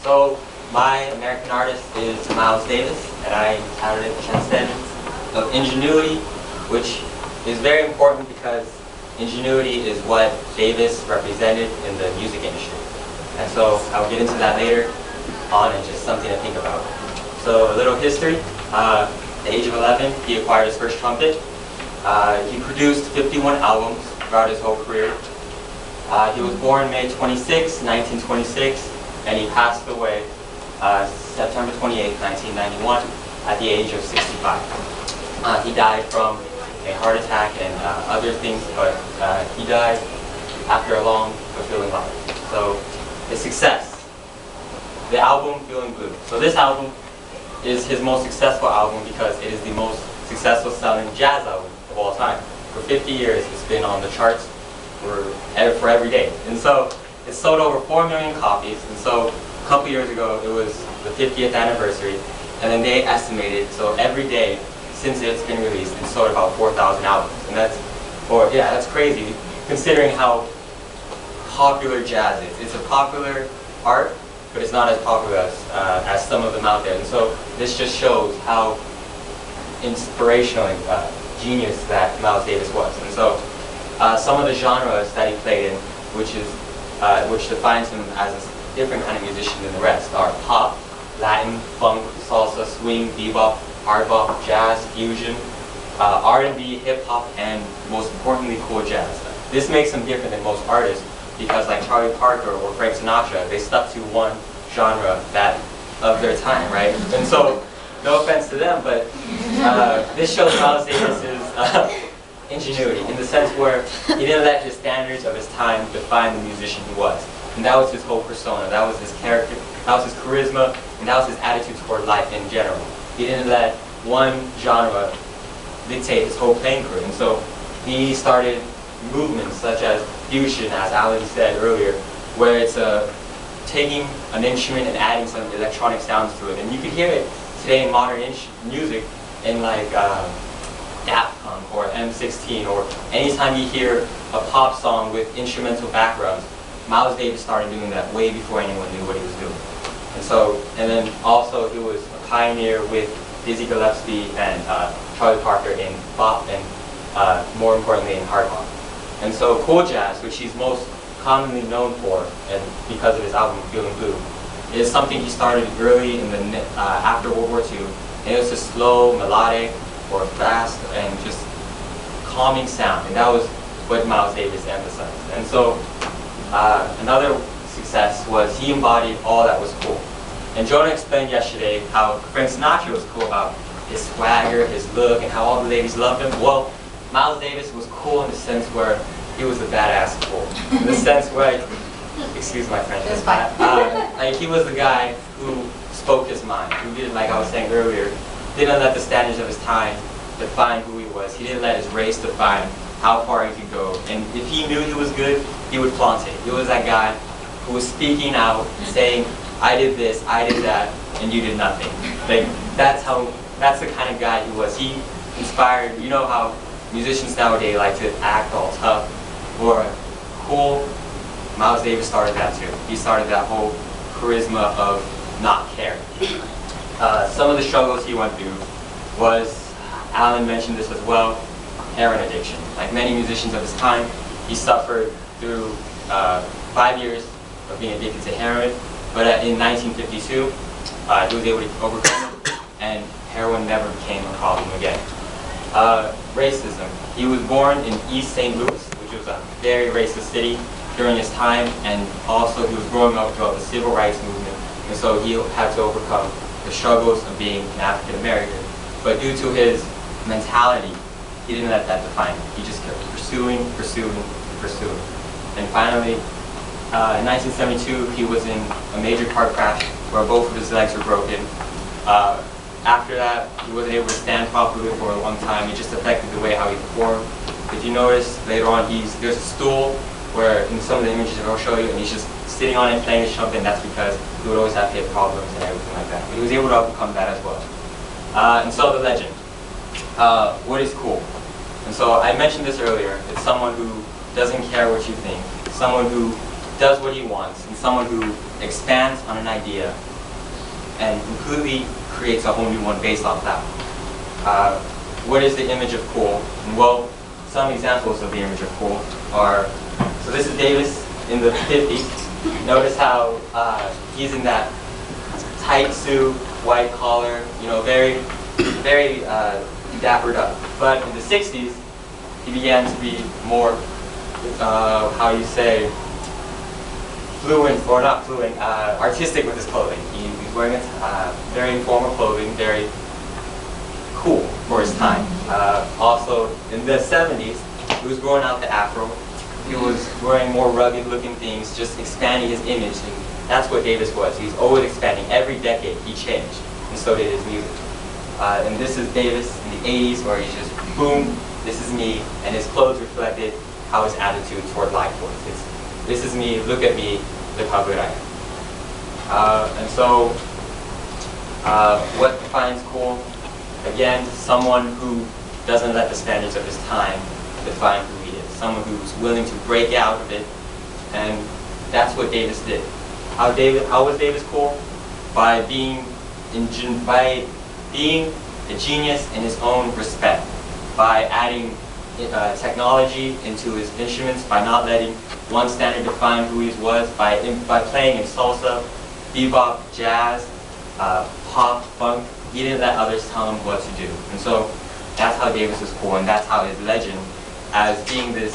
So my American artist is Miles Davis, and I titled it Transcendence of Ingenuity, which is very important because ingenuity is what Davis represented in the music industry. And so I'll get into that later on, and just something to think about. So a little history. At the age of 11, he acquired his first trumpet. He produced 51 albums throughout his whole career. He was born May 26, 1926, and he passed away September 28, 1991, at the age of 65. He died from a heart attack and other things, but he died after a long, fulfilling life. So, his success. The album, Feeling Blue. So this album is his most successful album because it is the most successful selling jazz album of all time. For 50 years, it's been on the charts for every day. And so, it sold over 4 million copies. And so, a couple years ago, it was the 50th anniversary. And then they estimated, so every day since it's been released, it's sold about 4,000 albums. And that's crazy, considering how popular jazz is. It's a popular art, but it's not as popular as some of them out there. And so this just shows how inspirational and genius that Miles Davis was. And so some of the genres that he played in, which defines him as a different kind of musician than the rest, are pop, Latin, funk, salsa, swing, bebop, hard bop, jazz, fusion, R&B, hip hop, and most importantly, cool jazz. This makes him different than most artists because, like Charlie Parker or Frank Sinatra, they stuck to one genre of their time, right? And so, no offense to them, but this shows Miles Davis's ingenuity in the sense where he didn't let his standards of his time define the musician he was. And that was his whole persona, that was his character, that was his charisma, and that was his attitude toward life in general. He didn't let one genre dictate his whole playing career. And so he started movements such as fusion, as Alan said earlier, where it's taking an instrument and adding some electronic sounds to it. And you can hear it today in modern music in like Daft Punk or M16, or anytime you hear a pop song with instrumental backgrounds. Miles Davis started doing that way before anyone knew what he was doing. And then also he was a pioneer with Dizzy Gillespie and Charlie Parker in bop and more importantly in hard bop. And so cool jazz, which he's most commonly known for, and because of his album Feeling Blue, is something he started early in the after World War II. And it was a slow, melodic, or fast, and just calming sound. And that was what Miles Davis emphasized. And so another success was he embodied all that was cool. And Jonah explained yesterday how Frank Sinatra was cool about his swagger, his look, and how all the ladies loved him. Well, Miles Davis was cool in the sense where he was a badass cool. In the sense where, excuse my French, like he was the guy who spoke his mind, who didn't, like I was saying earlier, didn't let the standards of his time define who he was. He didn't let his race define how far he could go. And if he knew he was good, he would flaunt it. He was that guy who was speaking out, saying, I did this, I did that, and you did nothing. Like, that's the kind of guy he was. He inspired, you know how musicians nowadays like to act all tough or cool? Miles Davis started that too. He started that whole charisma of not caring. Some of the struggles he went through was, Alan mentioned this as well, heroin addiction. Like many musicians of his time, he suffered through 5 years of being addicted to heroin, but in 1952, he was able to overcome it, and heroin never became a problem again. Racism. He was born in East St. Louis, which was a very racist city during his time, and also he was growing up throughout the civil rights movement, and so he had to overcome the struggles of being an African American. But due to his mentality, he didn't let that define him. He just kept pursuing. And finally, in 1972, he was in a major car crash where both of his legs were broken. After that, he wasn't able to stand properly for a long time. It just affected the way how he performed. If you notice, later on, there's a stool where in some of the images I'll show you, and he's just sitting on it playing his trumpet, and that's because he would always have hip problems and everything like that. But he was able to overcome that as well. And so the legend. What is cool? And so I mentioned this earlier. It's someone who doesn't care what you think. Someone who does what he wants. And someone who expands on an idea and completely creates a whole new one based off that. What is the image of cool? And well, some examples of the image of cool are, so this is Davis in the 50s. Notice how he's in that tight suit, white collar, you know, very, very dappered up. But in the 60s, he began to be more, how you say, fluent, or not fluent, artistic with his clothing. He's wearing very informal clothing, very cool for his time. Also, in the 70s, he was growing out the afro. He was wearing more rugged looking things, just expanding his image. And that's what Davis was. He's always expanding. Every decade, he changed. And so did his music. And this is Davis in the 80s, where he's just, boom, this is me. And his clothes reflected how his attitude toward life was. This is me, look at me, look how good I am. And so, what defines cool? Again, someone who doesn't let the standards of his time define who he is. Someone who's willing to break out of it, and that's what Davis did. How was Davis cool? By being a genius in his own respect, by adding technology into his instruments, by not letting one standard define who he was, by playing in salsa, bebop, jazz, pop, funk. He didn't let others tell him what to do. And so that's how Davis was cool, and that's how his legend as being this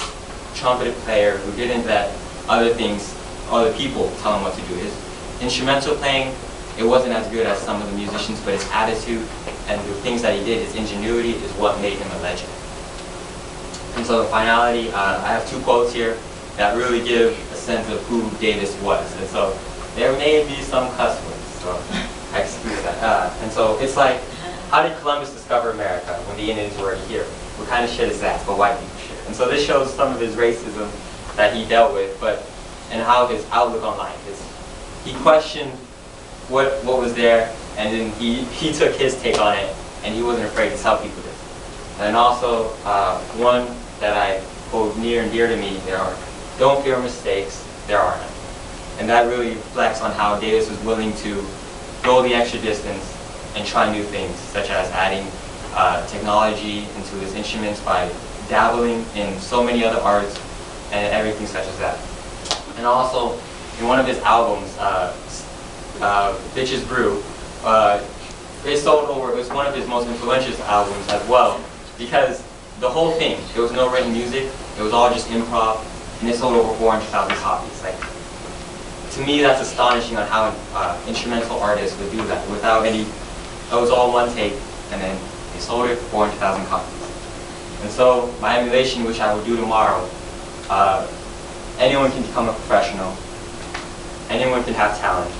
trumpet player who didn't let other people tell him what to do. His instrumental playing, it wasn't as good as some of the musicians, but his attitude and the things that he did, his ingenuity, is what made him a legend. And so in finality, I have two quotes here that really give a sense of who Davis was. And so there may be some cuss words, so I excuse that. And so it's like, how did Columbus discover America when the Indians were already here? What kind of shit is that? But white people shit. And so this shows some of his racism that he dealt with, and how his outlook on life is. He questioned what was there, and then he took his take on it, and he wasn't afraid to tell people this. And also, one that I hold near and dear to me, don't fear mistakes, there are none. And that really reflects on how Davis was willing to go the extra distance and try new things, such as adding technology into his instruments by dabbling in so many other arts and everything such as that. And also, in one of his albums, Bitches Brew, it was one of his most influential albums as well, because the whole thing, there was no written music, it was all just improv, and it sold over 400,000 copies. Like, to me, that's astonishing on how an instrumental artist would do that without any. It was all one take, and then they sold it for 400,000 copies. And so, my emulation, which I will do tomorrow, anyone can become a professional. Anyone can have talent.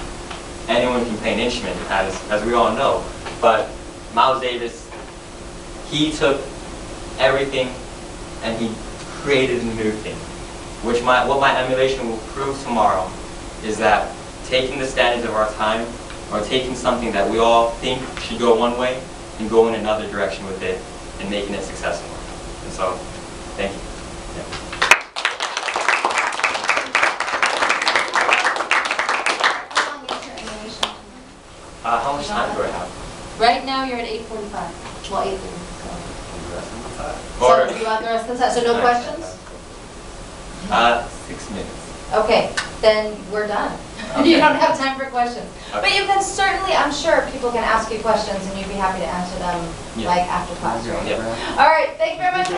Anyone can play an instrument, as we all know. But Miles Davis, he took everything and he created a new thing. What my emulation will prove tomorrow is that taking the standards of our time, or taking something that we all think should go one way, and go in another direction with it, and making it successful. And so, thank you. Yeah. How much time do I have? Right now you're at 8:45. Well, 8:30. Or, So you want the rest of the time? So no questions? 6 minutes. Okay, then we're done. Okay. You don't have time for questions. Okay. But you can certainly, I'm sure people can ask you questions and you'd be happy to answer them like after class, right? Yeah. All right, thank you very much.